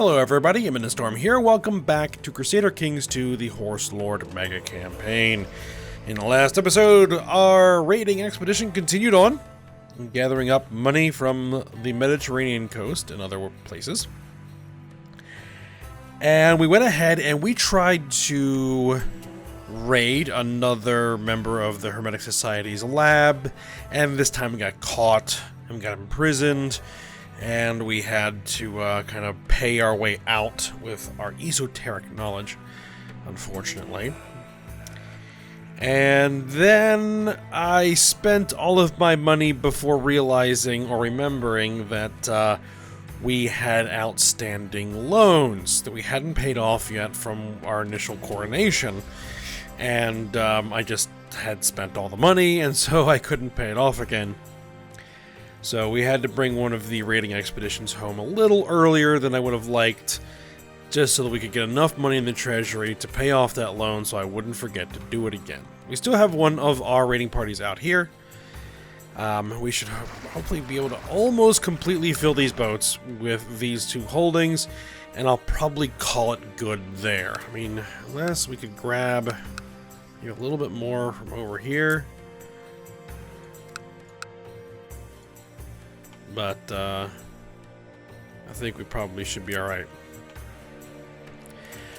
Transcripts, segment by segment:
Hello everybody, I'm in the Storm here. Welcome back to Crusader Kings II, the Horse Lord Mega Campaign. In the last episode, our raiding expedition continued on, gathering up money from the Mediterranean coast and other places. And we went ahead and we tried to raid another member of the Hermetic Society's lab, and this time we got caught and we got imprisoned. And we had to kind of pay our way out with our esoteric knowledge, unfortunately. And then I spent all of my money before realizing or remembering that we had outstanding loans that we hadn't paid off yet from our initial coronation. And I just had spent all the money, and so I couldn't pay it off again. So we had to bring one of the raiding expeditions home a little earlier than I would have liked, just so that we could get enough money in the treasury to pay off that loan so I wouldn't forget to do it again. We still have one of our raiding parties out here. We should hopefully be able to almost completely fill these boats with these two holdings, and I'll probably call it good there. I mean, unless we could grab a little bit more from over here. But I think we probably should be alright.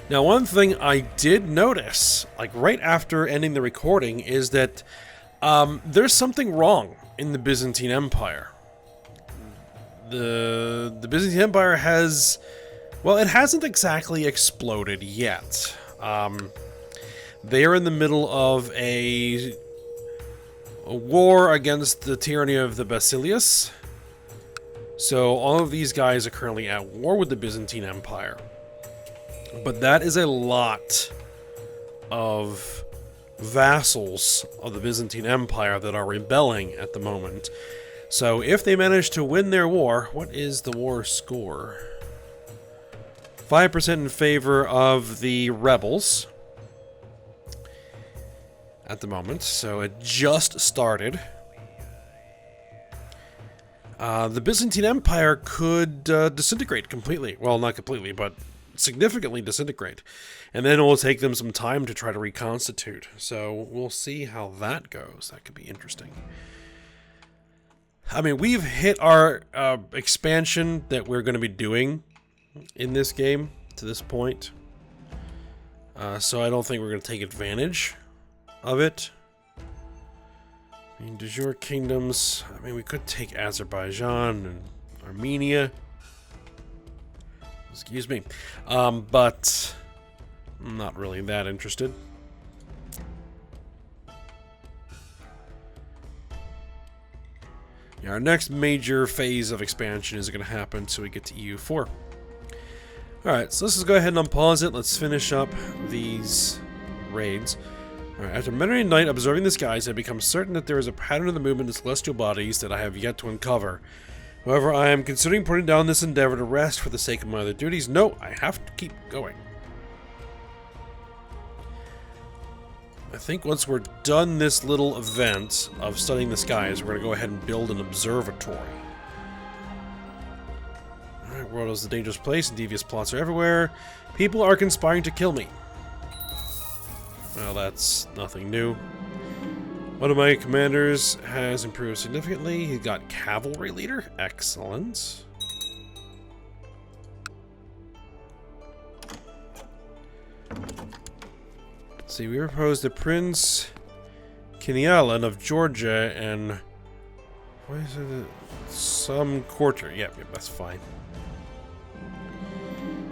Now, one thing I did notice, like right after ending the recording, is that there's something wrong in the Byzantine Empire. The Byzantine Empire has, well, it hasn't exactly exploded yet. They are in the middle of a war against the tyranny of the Basileus. So all of these guys are currently at war with the Byzantine Empire. But that is a lot of vassals of the Byzantine Empire that are rebelling at the moment. So if they manage to win their war, what is the war score? 5% in favor of the rebels at the moment. So it just started. The Byzantine Empire could disintegrate completely. Well, not completely, but significantly disintegrate. And then it will take them some time to try to reconstitute. So we'll see how that goes. That could be interesting. I mean, we've hit our expansion that we're going to be doing in this game to this point. So I don't think we're going to take advantage of it. I mean, de jure kingdoms, I mean, we could take Azerbaijan and Armenia. Excuse me. But I'm not really that interested. Yeah, our next major phase of expansion is going to happen until we get to EU4. Alright, so let's just go ahead and unpause it. Let's finish up these raids. Alright, after many night observing the skies, I become certain that there is a pattern of the movement of celestial bodies that I have yet to uncover. However, I am considering putting down this endeavor to rest for the sake of my other duties. No, I have to keep going. I think once we're done this little event of studying the skies, we're going to go ahead and build an observatory. Alright, world is a dangerous place and devious plots are everywhere. People are conspiring to kill me. Well, that's nothing new. One of my commanders has improved significantly. He got cavalry leader. Excellent. Let's see, we proposed to Prince Kinialan of Georgia and what is it? Some quarter. Yep, that's fine.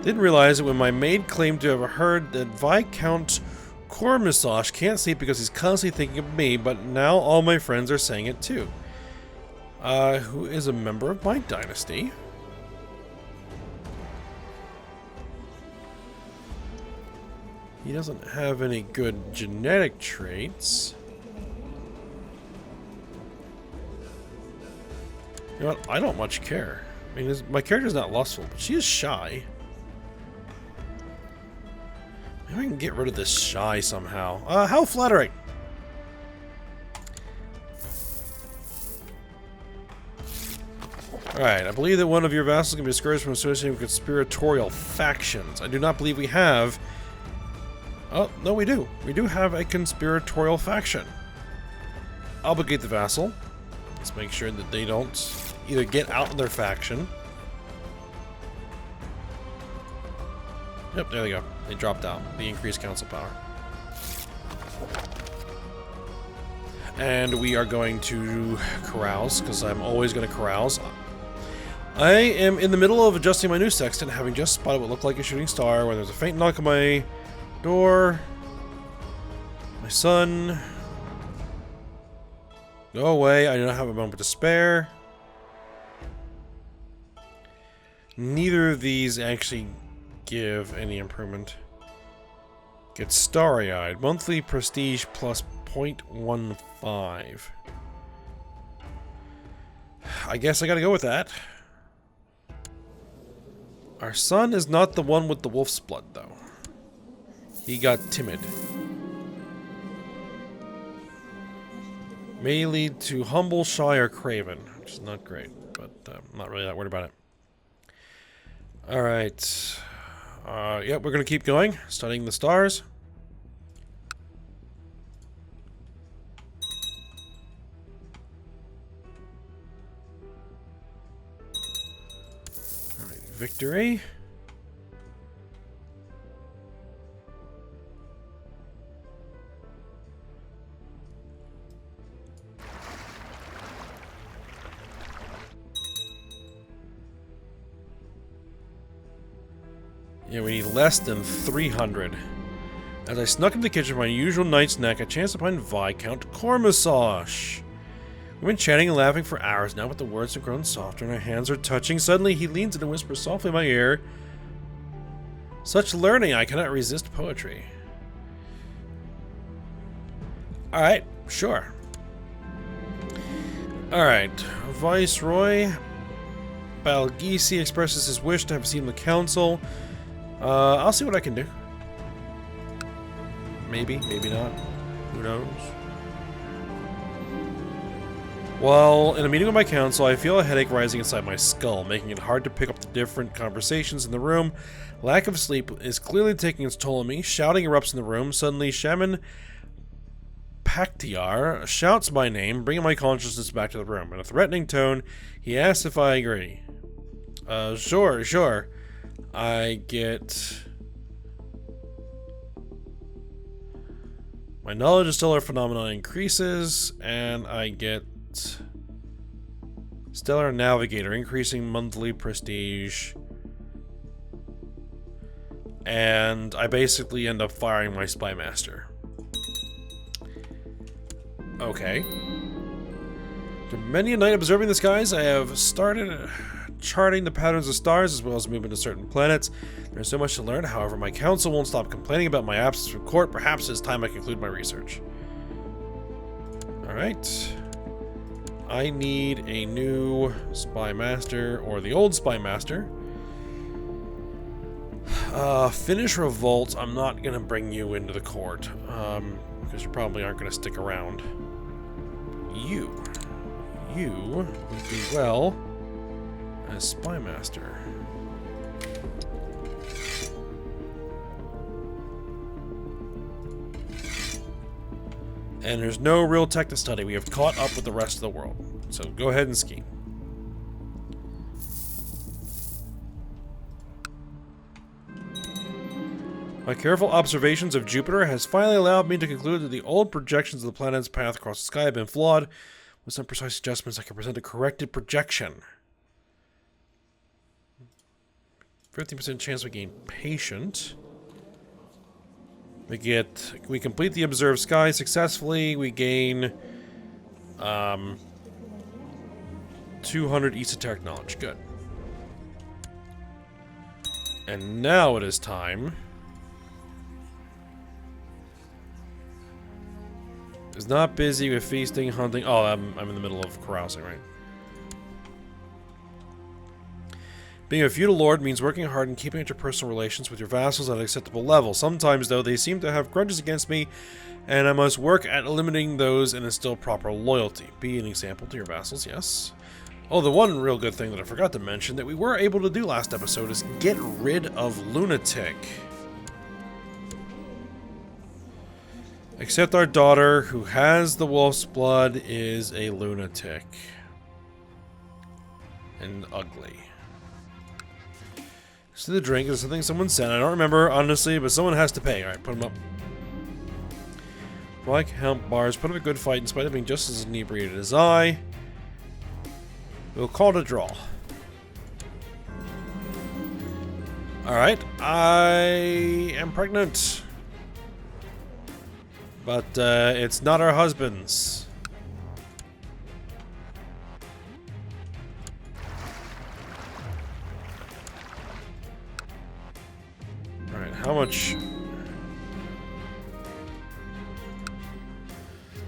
Didn't realize that when my maid claimed to have heard that Viscount Kormisosh can't sleep because he's constantly thinking of me, but now all my friends are saying it too. Who is a member of my dynasty? He doesn't have any good genetic traits. You know what? I don't much care. I mean, my character's not lustful, but she is shy. Maybe I can get rid of this shy somehow. How flattering! Alright, I believe that one of your vassals can be discouraged from associating with conspiratorial factions. I do not believe we have... Oh, no, we do. We do have a conspiratorial faction. Obligate the vassal. Let's make sure that they don't either get out of their faction. Yep, there they go. They dropped out. The increased council power. And we are going to carouse, because I'm always going to carouse. I am in the middle of adjusting my new sextant, having just spotted what looked like a shooting star when there's a faint knock on my door. My son. Go away. I do not have a moment to spare. Neither of these actually give any improvement. Get starry-eyed. Monthly prestige plus 0.15. I guess I gotta go with that. Our son is not the one with the wolf's blood, though. He got timid. May lead to humble, shy, or craven, which is not great, but I'm not really that worried about it. Alright. Yep, we're gonna keep going, studying the stars. Alright, victory. Yeah, we need less than 300. As I snuck into the kitchen for my usual night snack, I chanced to find Viscount Cormassage. We've been chatting and laughing for hours now, but the words have grown softer and our hands are touching. Suddenly, he leans in and whispers softly in my ear, "Such learning, I cannot resist poetry." Alright, sure. Alright, Viceroy Balgisi expresses his wish to have a seat in the council. I'll see what I can do. Maybe, maybe not. Who knows? While in a meeting with my council, I feel a headache rising inside my skull, making it hard to pick up the different conversations in the room. Lack of sleep is clearly taking its toll on me. Shouting erupts in the room. Suddenly, Shaman Paktiar shouts my name, bringing my consciousness back to the room. In a threatening tone, he asks if I agree. Sure. I get... My knowledge of stellar phenomena increases, and I get... Stellar Navigator, increasing monthly prestige. And I basically end up firing my Spy Master. Okay. After many a night observing the skies, I have started charting the patterns of stars as well as movement of certain planets. There's so much to learn, however, my council won't stop complaining about my absence from court. Perhaps it's time I conclude my research. Alright. I need a new Spy Master, or the old Spy Master. Finish Revolt, I'm not going to bring you into the court, because you probably aren't going to stick around. You would do well as Spy Master. And there's no real tech to study. We have caught up with the rest of the world. So go ahead and scheme. My careful observations of Jupiter has finally allowed me to conclude that the old projections of the planet's path across the sky have been flawed. With some precise adjustments, I can present a corrected projection. 15% chance we gain patient. We complete the observed sky successfully. We gain 200 esoteric knowledge. Good. And now it is time. Is not busy with feasting, hunting. Oh, I'm in the middle of carousing, right? Being a feudal lord means working hard and keeping interpersonal relations with your vassals at an acceptable level. Sometimes, though, they seem to have grudges against me, and I must work at eliminating those and instill proper loyalty. Be an example to your vassals, yes. Oh, the one real good thing that I forgot to mention that we were able to do last episode is get rid of Lunatic. Except our daughter, who has the wolf's blood, is a lunatic. And ugly. So the drink is something someone said. I don't remember, honestly, but someone has to pay. Alright, put him up. Black hemp bars. Put up a good fight in spite of being just as inebriated as I. We'll call it a draw. Alright, I am pregnant. But it's not our husband's. Alright, how much?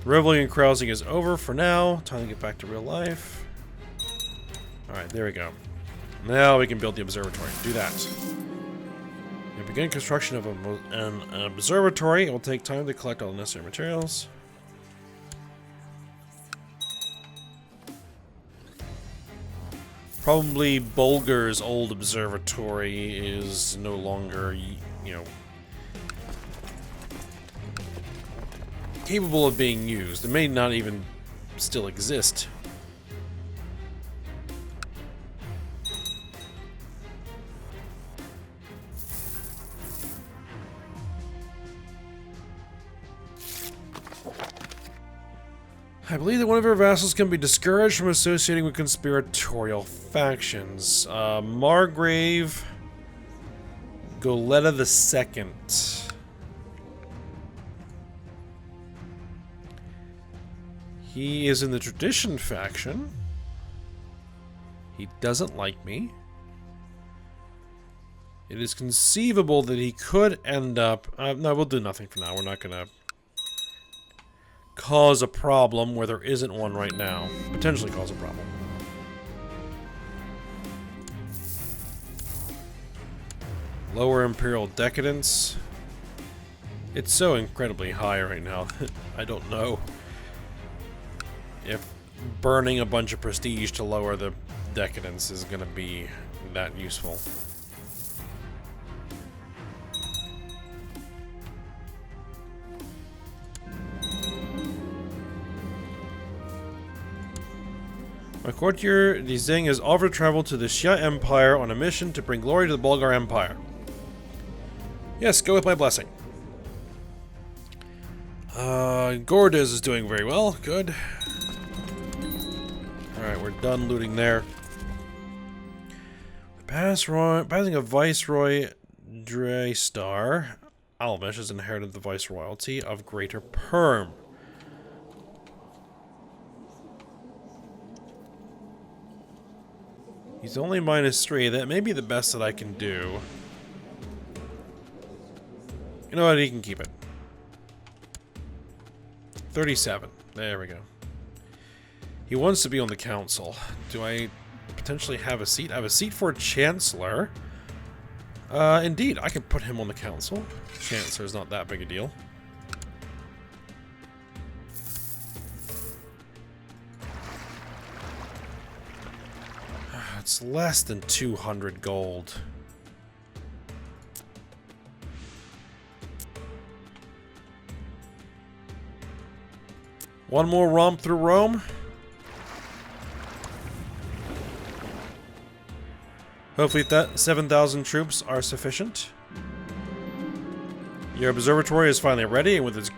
Reveling and carousing is over for now. Time to get back to real life. Alright, there we go. Now we can build the observatory. Do that. We begin construction of an observatory. It will take time to collect all the necessary materials. Probably Bulgar's old observatory is no longer, you know, capable of being used. It may not even still exist. I believe that one of our vassals can be discouraged from associating with conspiratorial factions. Margrave Goleta II. He is in the tradition faction. He doesn't like me. It is conceivable that he could end up... no, we'll do nothing for now. We're not going to cause a problem where there isn't one right now. Potentially cause a problem. Lower Imperial Decadence. It's so incredibly high right now. I don't know if burning a bunch of prestige to lower the decadence is going to be that useful. My courtier, Dizeng, has offered to travel to the Xia Empire on a mission to bring glory to the Bulgar Empire. Yes, go with my blessing. Gordes is doing very well. Good. Alright, we're done looting there. Passing a Viceroy Draystar, Almesh has inherited the Viceroyalty of Greater Perm. He's only -3. That may be the best that I can do. You know what? He can keep it. 37. There we go. He wants to be on the council. Do I potentially have a seat? I have a seat for Chancellor. Indeed, I can put him on the council. Chancellor's not that big a deal. It's less than 200 gold. One more romp through Rome. Hopefully that 7,000 troops are sufficient. Your observatory is finally ready, and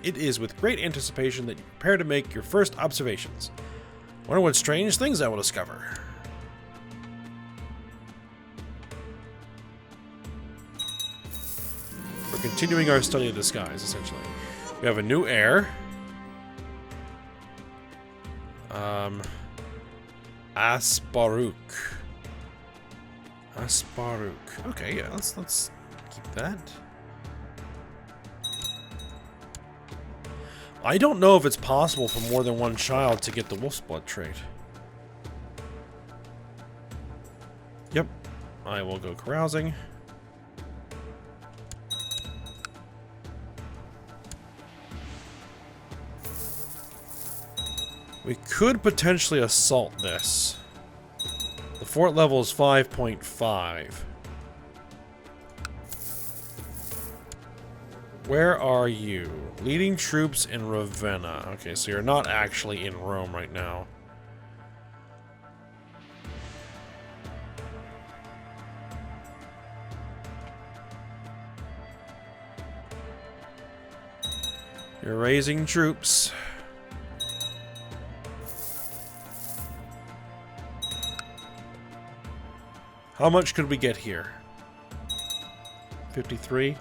it is with great anticipation that you prepare to make your first observations. Wonder what strange things I will discover. We're continuing our study of the skies, essentially. We have a new heir. Asparuk. Okay, yeah, let's keep that. I don't know if it's possible for more than one child to get the wolf's blood trait. Yep. I will go carousing. We could potentially assault this. The fort level is 5.5. Where are you? Leading troops in Ravenna. Okay, so you're not actually in Rome right now. You're raising troops. How much could we get here? 53?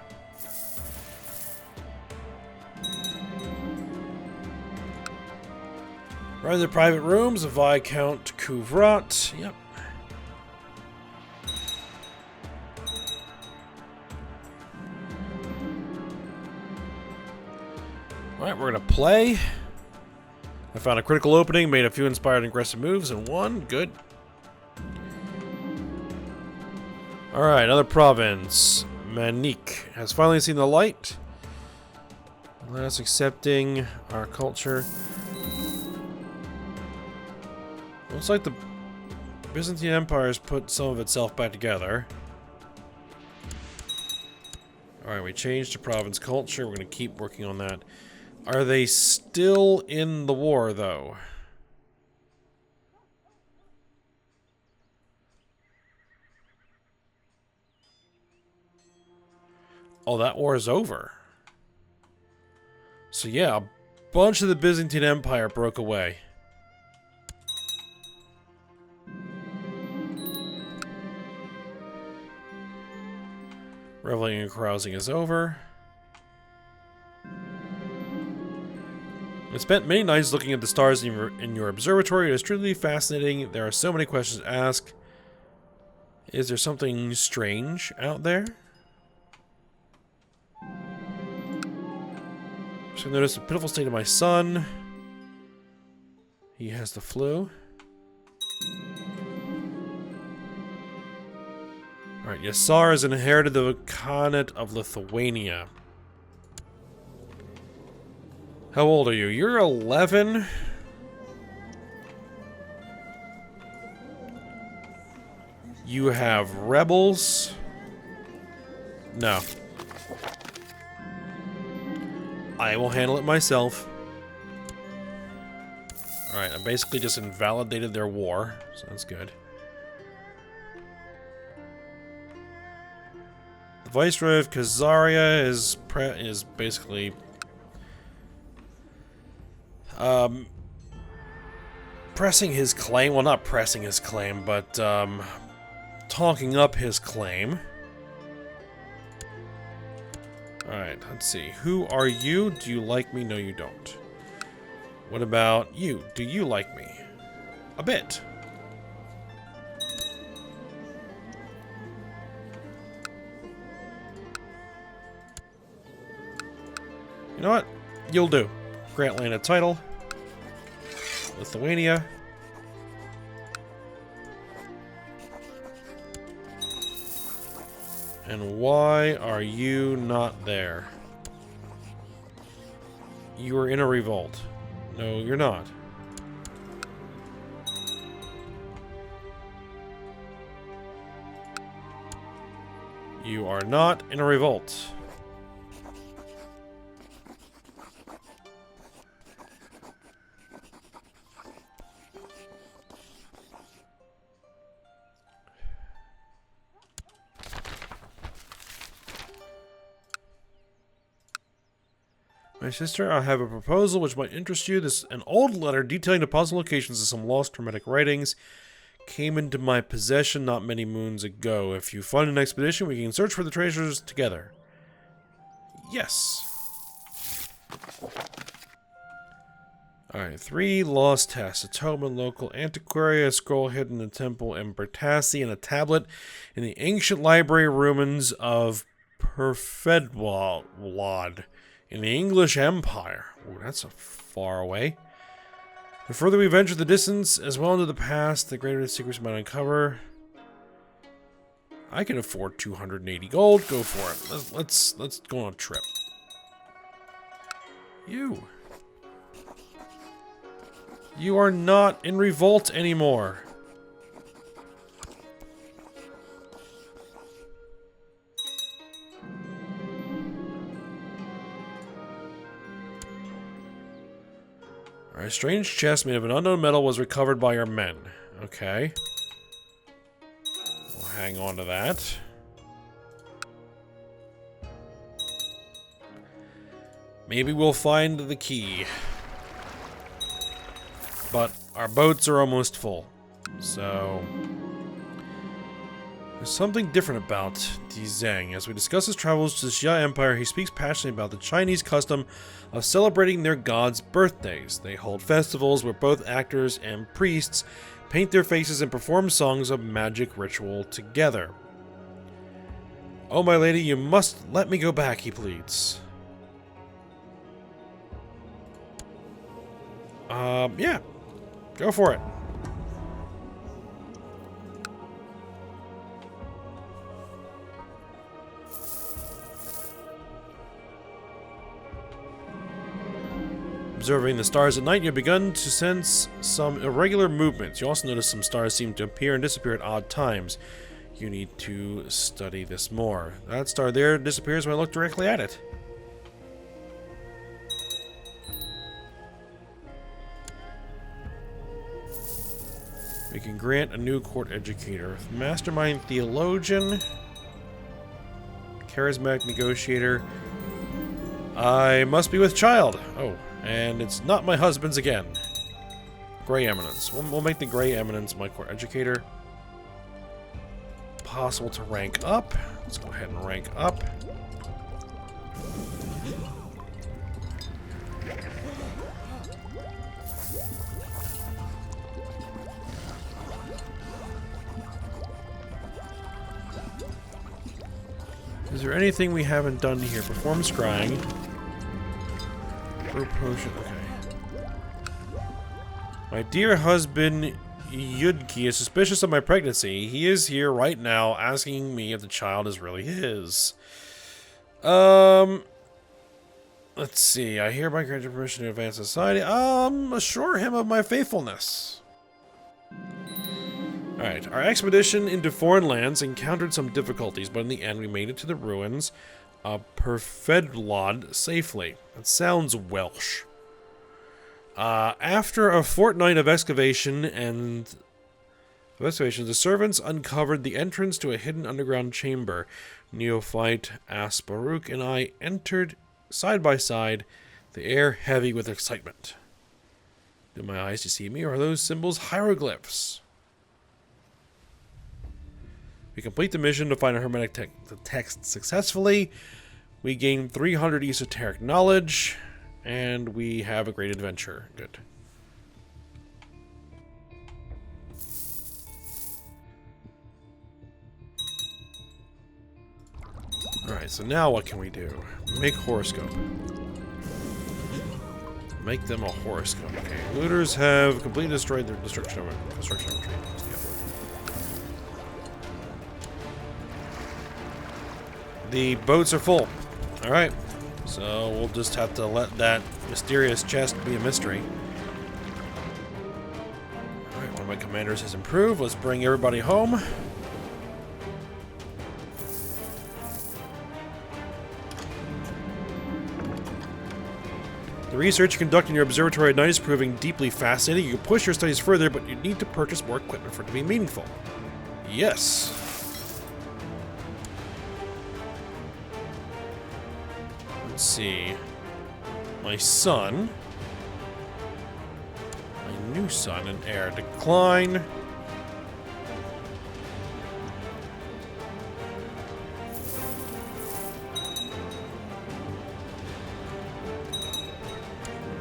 Right in the private rooms of Viscount Couvrat. Yep. Alright, we're gonna play. I found a critical opening, made a few inspired and aggressive moves, and won. Good. Alright, another province. Manique has finally seen the light. Let us accepting our culture. Looks like the Byzantine Empire has put some of itself back together. Alright, we changed to province culture. We're going to keep working on that. Are they still in the war, though? Oh, that war is over. So yeah, a bunch of the Byzantine Empire broke away. Reveling and carousing is over. I spent many nights looking at the stars in your observatory. It is truly fascinating. There are so many questions to ask. Is there something strange out there? So I noticed the pitiful state of my son. He has the flu. Alright, Yassar has inherited the Khanate of Lithuania. How old are you? You're 11? You have rebels? No. I will handle it myself. Alright, I basically just invalidated their war, so that's good. The Viceroy of Khazaria is basically pressing his claim. Well, not pressing his claim, but talking up his claim. Alright, let's see. Who are you? Do you like me? No, you don't. What about you? Do you like me? A bit. You know what? You'll do. Grant land a title. Lithuania. And why are you not there? You are in a revolt. No, you're not. You are not in a revolt. My sister, I have a proposal which might interest you. This an old letter detailing the possible locations of some lost Hermetic writings came into my possession not many moons ago. If you find an expedition, we can search for the treasures together. Yes. Alright, 3 lost tests. A tome in local antiquary, a scroll hidden in the temple in Bertassi, and a tablet in the ancient library ruins of Perfedwad in the English Empire. Ooh, that's a far away. The further we venture the distance, as well into the past, the greater the secrets we might uncover. I can afford 280 gold. Go for it. Let's go on a trip. You. You are not in revolt anymore. A strange chest made of an unknown metal was recovered by our men. Okay. We'll hang on to that. Maybe we'll find the key. But our boats are almost full. So there's something different about Di Zheng. As we discuss his travels to the Xia Empire, he speaks passionately about the Chinese custom of celebrating their gods' birthdays. They hold festivals where both actors and priests paint their faces and perform songs of magic ritual together. Oh, my lady, you must let me go back, he pleads. Yeah. Go for it. Observing the stars at night, you've begun to sense some irregular movements. You also notice some stars seem to appear and disappear at odd times. You need to study this more. That star there disappears when I look directly at it. We can grant a new court educator. Mastermind theologian. Charismatic negotiator. I must be with child. Oh, and it's not my husband's again. Grey Eminence. We'll make the Grey Eminence my court educator. Possible to rank up. Let's go ahead and rank up. Is there anything we haven't done here? Perform scrying. Brew potion. Okay. My dear husband Yudki is suspicious of my pregnancy. He is here right now asking me if the child is really his. Let's see. I hereby grant you permission to advance society. Assure him of my faithfulness. Alright, our expedition into foreign lands encountered some difficulties, but in the end we made it to the ruins of Perfedlod safely. That sounds Welsh. After a fortnight of excavations, the servants uncovered the entrance to a hidden underground chamber. Neophyte Asparuk and I entered side by side, the air heavy with excitement. Do my eyes deceive me, or are those symbols hieroglyphs? We complete the mission to find a hermetic text successfully. We gain 300 esoteric knowledge, and we have a great adventure. Good. Alright, so now what can we do? Make horoscope. Make them a horoscope. Okay, looters have completely destroyed their construction of a tree. The boats are full. Alright. So we'll just have to let that mysterious chest be a mystery. Alright, one of my commanders has improved. Let's bring everybody home. The research you conduct in your observatory at night is proving deeply fascinating. You can push your studies further, but you need to purchase more equipment for it to be meaningful. Yes. Let's see. My son. My new son and heir decline.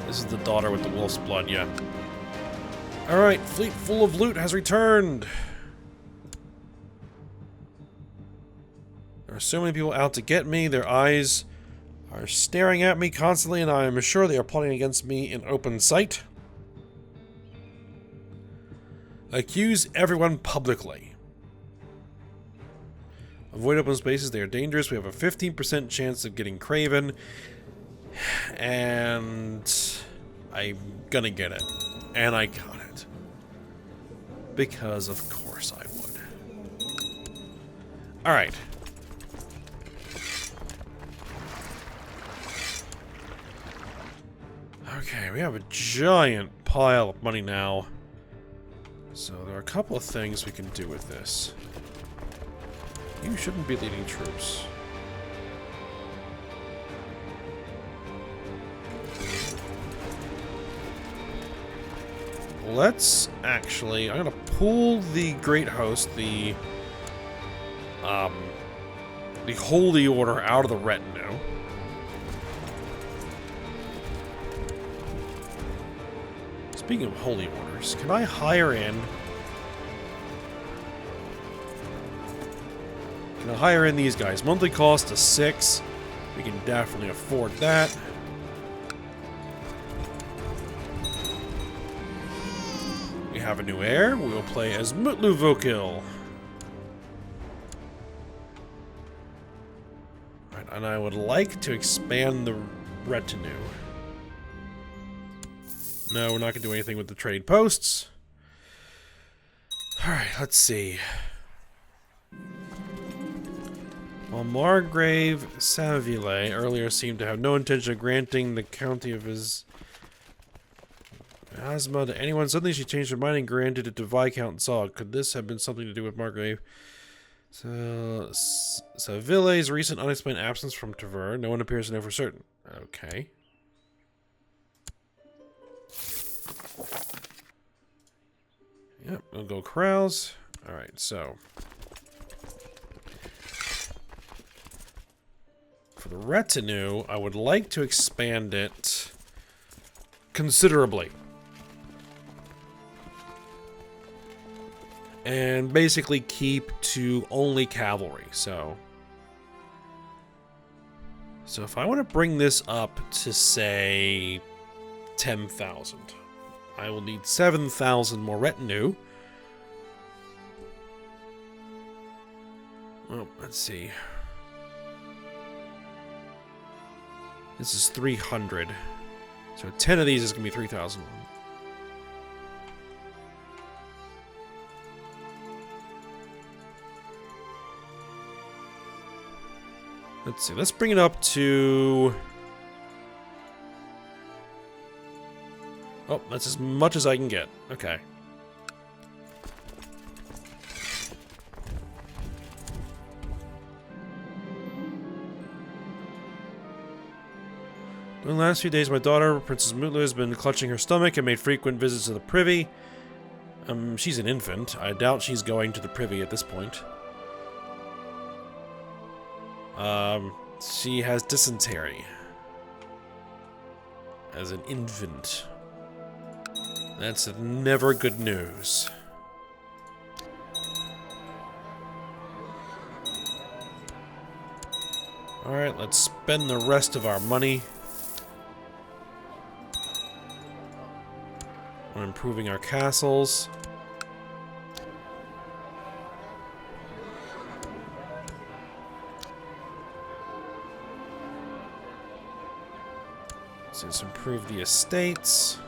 This is the daughter with the wolf's blood, yeah. Alright, fleet full of loot has returned. There are so many people out to get me. Their eyes are staring at me constantly, and I am sure they are plotting against me in open sight. Accuse everyone publicly. Avoid open spaces, they are dangerous. We have a 15% chance of getting Craven. And I'm gonna get it. And I got it. Because of course I would. Alright. Okay, we have a giant pile of money now. So there are a couple of things we can do with this. You shouldn't be leading troops. Let's actually... I'm gonna pull the Great Host, the Holy Order out of the retinue. Speaking of Holy Orders, can I hire in... Can I hire in these guys? Monthly cost is 6. We can definitely afford that. We have a new heir. We will play as Mutlu Vokil. Right, and I would like to expand the retinue. No, we're not going to do anything with the trade posts. Alright, let's see. While Margrave Savile earlier seemed to have no intention of granting the county of his asthma to anyone, suddenly she changed her mind and granted it to Viscount Zog. Could this have been something to do with Margrave Savile's recent unexplained absence from Tver? No one appears to know for certain. Okay. Yep, we'll go corrals. Alright, so. For the retinue, I would like to expand it considerably. And basically keep to only cavalry, so. So if I want to bring this up to, say, 10,000. I will need 7,000 more retinue. Well, let's see. This is 300. So 10 of these is going to be 3,000. Let's see. Let's bring it up to... Oh, that's as much as I can get. Okay. During the last few days, my daughter, Princess Mutlu, has been clutching her stomach and made frequent visits to the privy. She's an infant. I doubt she's going to the privy at this point. She has dysentery. As an infant. That's never good news. Alright, let's spend the rest of our money on improving our castles. So let's improve the estates.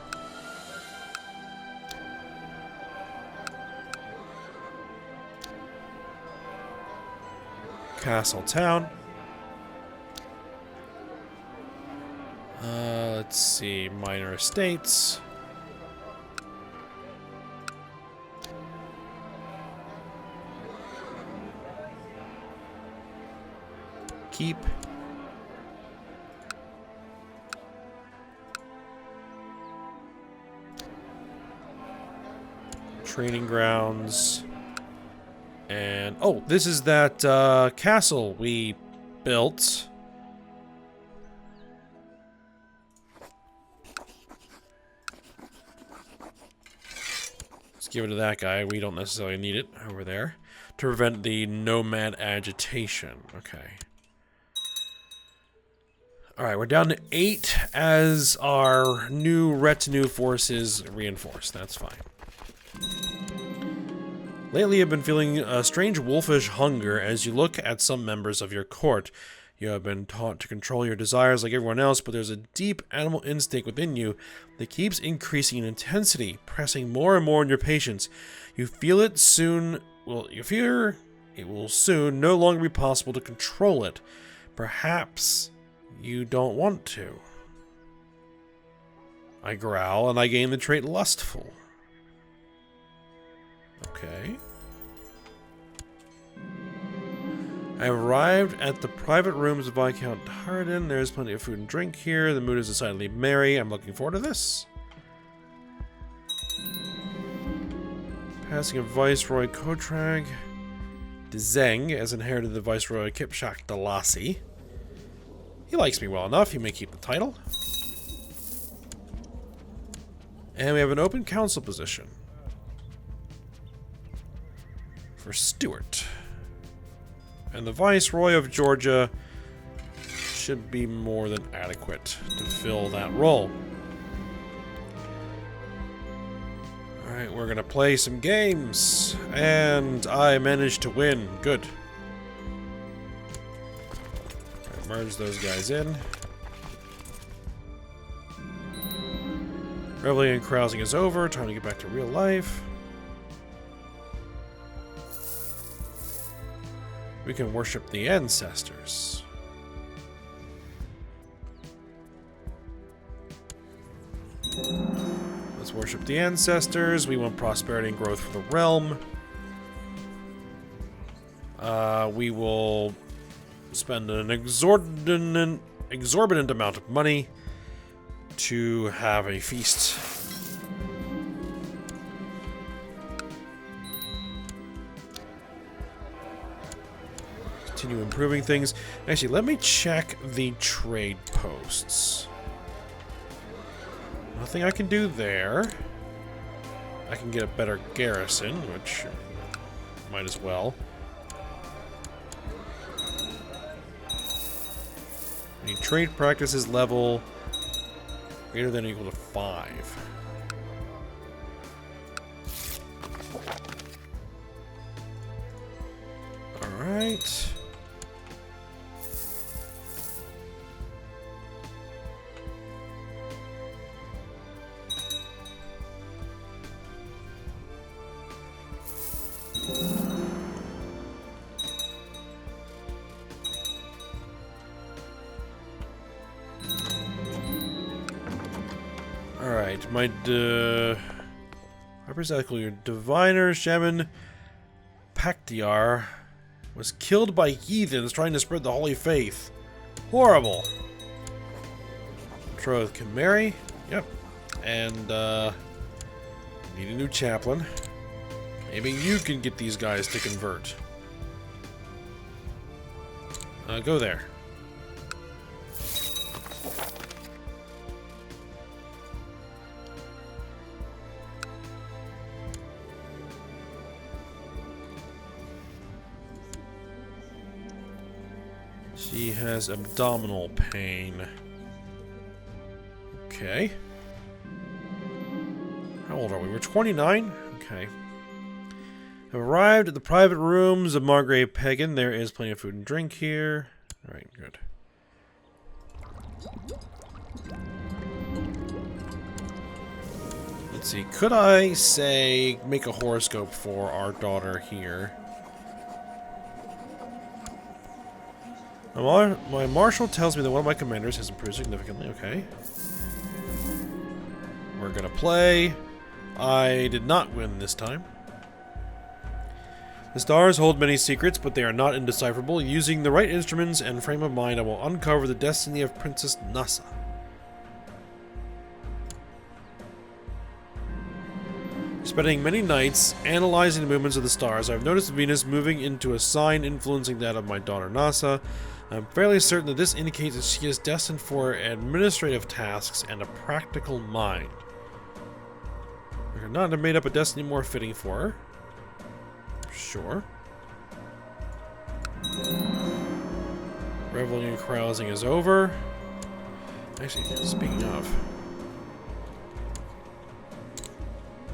Castle town. Let's see, minor estates. Keep. Training grounds. And, oh, this is that castle we built. Let's give it to that guy. We don't necessarily need it over there. To prevent the nomad agitation. Okay. Alright, we're down to 8 as our new retinue forces reinforced. That's fine. Lately, I've been feeling a strange wolfish hunger as you look at some members of your court. You have been taught to control your desires like everyone else, but there's a deep animal instinct within you that keeps increasing in intensity, pressing more and more on your patience. You feel it soon. Well, you fear it will soon no longer be possible to control it. Perhaps you don't want to. I growl, and I gain the trait Lustful. Okay. I arrived at the private rooms of Viscount Harden. There's plenty of food and drink here. The mood is decidedly merry. I'm looking forward to this. Passing of Viceroy Kotrag. Dzeng has inherited the Viceroy Kipchak Dalasi. He likes me well enough. He may keep the title. And we have an open council position for Stuart. And the Viceroy of Georgia should be more than adequate to fill that role. Alright, we're gonna play some games. And I managed to win. Good. Right, merge those guys in. Reveling and carousing is over. Time to get back to real life. We can worship the ancestors. Let's worship the ancestors. We want prosperity and growth for the realm. We will spend an exorbitant amount of money to have a feast. Continue improving things. Actually, let me check the trade posts. Nothing I can do there. I can get a better garrison, which might as well. Any trade practices level greater than or equal to 5. Alright. Alright, my representative, your diviner, Shaman Paktiar, was killed by heathens trying to spread the holy faith. Horrible. Betrothed can marry. Yep. And, need a new chaplain. Maybe you can get these guys to convert. Go there. She has abdominal pain. Okay. How old are we? We're 29? Okay. I've arrived at the private rooms of Margrave Pagan. There is plenty of food and drink here. Alright, good. Let's see. Could I, say, make a horoscope for our daughter here? My marshal tells me that one of my commanders has improved significantly. Okay. We're gonna play. I did not win this time. The stars hold many secrets, but they are not indecipherable. Using the right instruments and frame of mind, I will uncover the destiny of Princess Nasa. Spending many nights analyzing the movements of the stars, I've noticed Venus moving into a sign influencing that of my daughter Nasa. I'm fairly certain that this indicates that she is destined for administrative tasks and a practical mind. I could not have made up a destiny more fitting for her. Sure. Reveling and carousing is over. Actually, speaking of,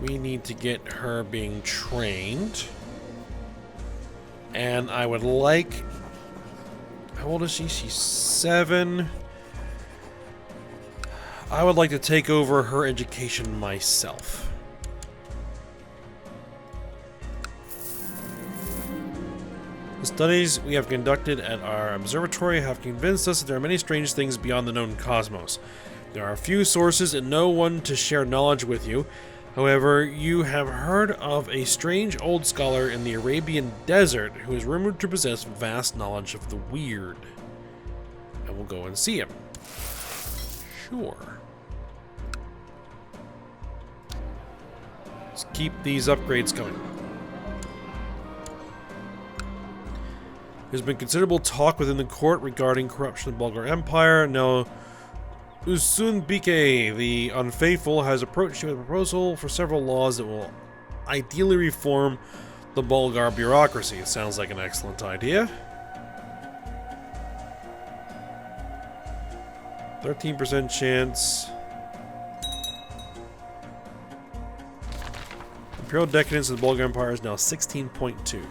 we need to get her being trained. And I would like How old is she? She's 7. I would like to take over her education myself. The studies we have conducted at our observatory have convinced us that there are many strange things beyond the known cosmos. There are few sources and no one to share knowledge with you. However, you have heard of a strange old scholar in the Arabian desert who is rumored to possess vast knowledge of the weird. And we'll go and see him. Sure. Let's keep these upgrades going. There's been considerable talk within the court regarding corruption of the Bulgar Empire. Now, Usunbike, the unfaithful, has approached you with a proposal for several laws that will ideally reform the Bulgar bureaucracy. It sounds like an excellent idea. 13% chance. Imperial decadence of the Bulgar Empire is now 16.2.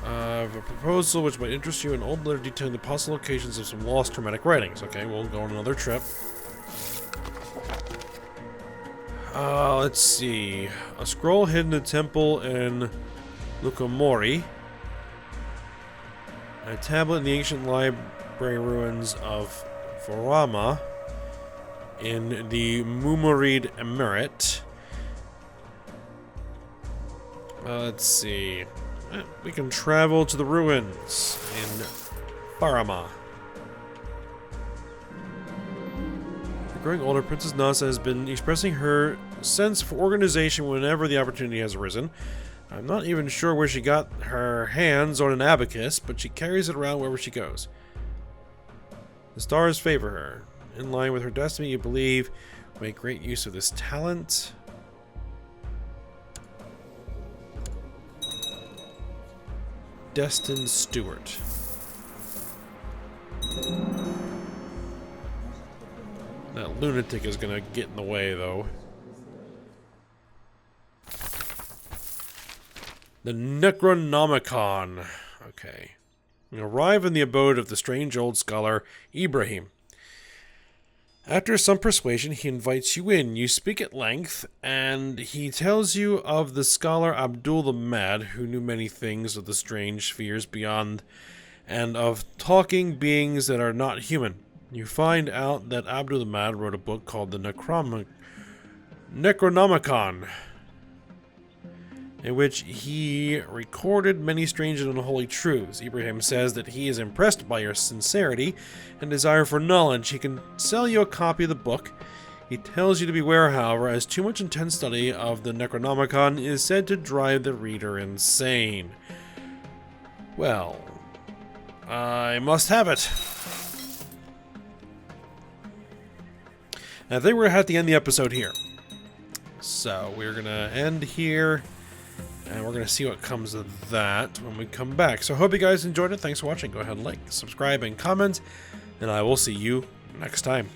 A proposal which might interest you, an old letter detailing the possible locations of some lost Hermetic writings. Okay, we'll go on another trip. Let's see. A scroll hidden in a temple in Lukomori. A tablet in the ancient library ruins of Forama in the Mumarid Emirate. Let's see. We can travel to the ruins in Farama. The growing older Princess Nasa has been expressing her sense for organization whenever the opportunity has arisen. I'm not even sure where she got her hands on an abacus, but she carries it around wherever she goes. The stars favor her. In line with her destiny, you believe, make great use of this talent. Destined Steward. That lunatic is gonna get in the way, though. The Necronomicon. Okay. We arrive in the abode of the strange old scholar, Ibrahim. After some persuasion, he invites you in. You speak at length, and he tells you of the scholar Abdul the Mad, who knew many things of the strange spheres beyond, and of talking beings that are not human. You find out that Abdul the Mad wrote a book called the Necronomicon, in which he recorded many strange and unholy truths. Ibrahim says that he is impressed by your sincerity and desire for knowledge. He can sell you a copy of the book. He tells you to beware, however, as too much intense study of the Necronomicon is said to drive the reader insane. Well, I must have it. I think we're going to have to end the episode here. So, we're going to end here. And we're going to see what comes of that when we come back. So I hope you guys enjoyed it. Thanks for watching. Go ahead and like, subscribe, and comment. And I will see you next time.